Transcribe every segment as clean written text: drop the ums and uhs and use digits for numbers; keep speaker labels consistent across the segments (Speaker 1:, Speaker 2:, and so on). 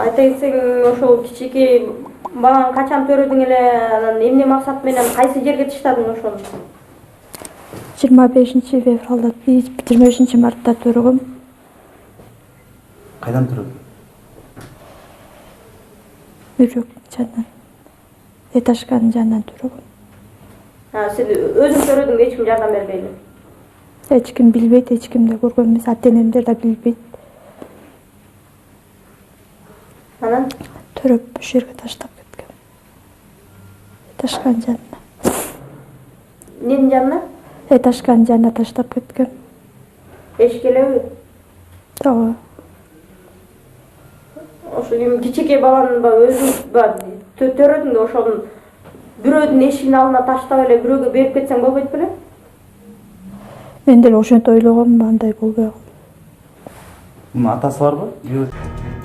Speaker 1: айта кетсең, ошол кичинекей баганы качан төрөдүң эле, анан эмне максат менен кайсы жерге таштадың ошону?
Speaker 2: 25 февралда, 25 мартта төрөгөм.
Speaker 3: Кайдан төрөдүң?
Speaker 2: Бирок жанынан. Этажканын жанынан төрөгөм.
Speaker 1: Сен өзүң төрөдүң, эч ким жардам бербейби?
Speaker 2: Эч ким билбейт, эч ким да көргөн эмес, ата-энемдер да билбейт.
Speaker 1: Анан
Speaker 2: Төрөп ошол жерге таштап кеткем. Этажканын жанына.
Speaker 1: эмненин жанына?
Speaker 2: Этажканын жанына таштап кеткем.
Speaker 1: Эшик элеби?
Speaker 2: Ооба.
Speaker 1: Ошо кичинекей баланы өзүң төрөдүң да ошонун бирөөдүн эшигинин алдына таштап эле бирөөгө берип кетсең болбойт беле?
Speaker 2: Мен деле ошентип ойлогом, андай болбой калды.
Speaker 3: Мунун атасы барбы?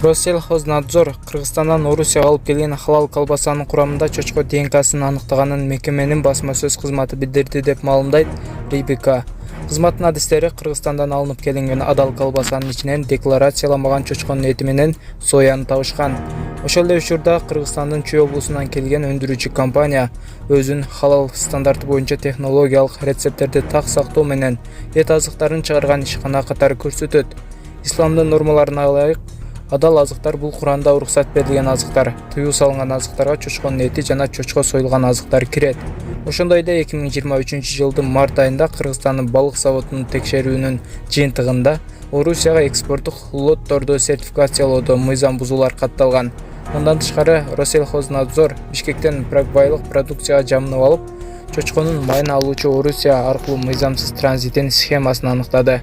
Speaker 4: Россельхознадзор Кыргызстандан Орусияга алып келген халал колбасанын курамында чочко ДНКсын аныктаганын мекеменин басма сөз кызматы билдирди деп маалымдайт РБК. Кызматтын адистери Кыргызстандан алынып келинген адал колбасанын ичинен декларацияланбаган чочконун эти менен сояны табышкан. Ошол эле учурда Кыргызстандын Чүй облусунан келген өндүрүүчү компания өзүнүн халал стандарты боюнча технологиялык рецепттерди так сактоо менен эт азыктарын чыгарган ишкана катары көрсөтөт. Исламдын нормаларына ылайык адал азыктар бул Куранда уруксат берилген азыктар. Тыюу салынган азыктарга чочконун эти жана чочко союлган азыктар кирет. Ошондой эле 2023-жылдын март айында Кыргызстандын балык заводунун текшерүүнүн жыйынтыгында Орусияга экспорттук лотторду сертификациялоодо мыйзам бузуулар катталган. Мындан тышкары Россельхознадзор Бишкектен прагбайлык продукцияга жамынып алып, чочконун майын алуучу Орусия аркылуу мыйзамсыз транзитин схемасын аныктады.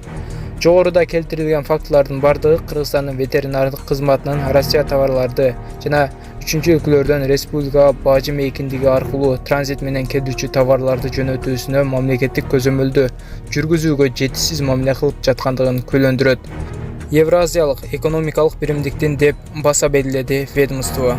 Speaker 4: Жогоруда келтирилген фактылардын бардыгы Кыргызстандын ветеринардык кызматынын Россия товарларды жана үчүнчү өлкөлөрдөн республикага бажы мейкиндиги аркылуу транзит менен келүүчү товарларды жөнөтүүсүнө мамлекеттик көзөмөлдү жүргүзүүгө жетишсиз мамиле кылып жаткандыгын күбөлөндүрөт. Евразиялык экономикалык биримдиктин деп баса белгиледи ведомство.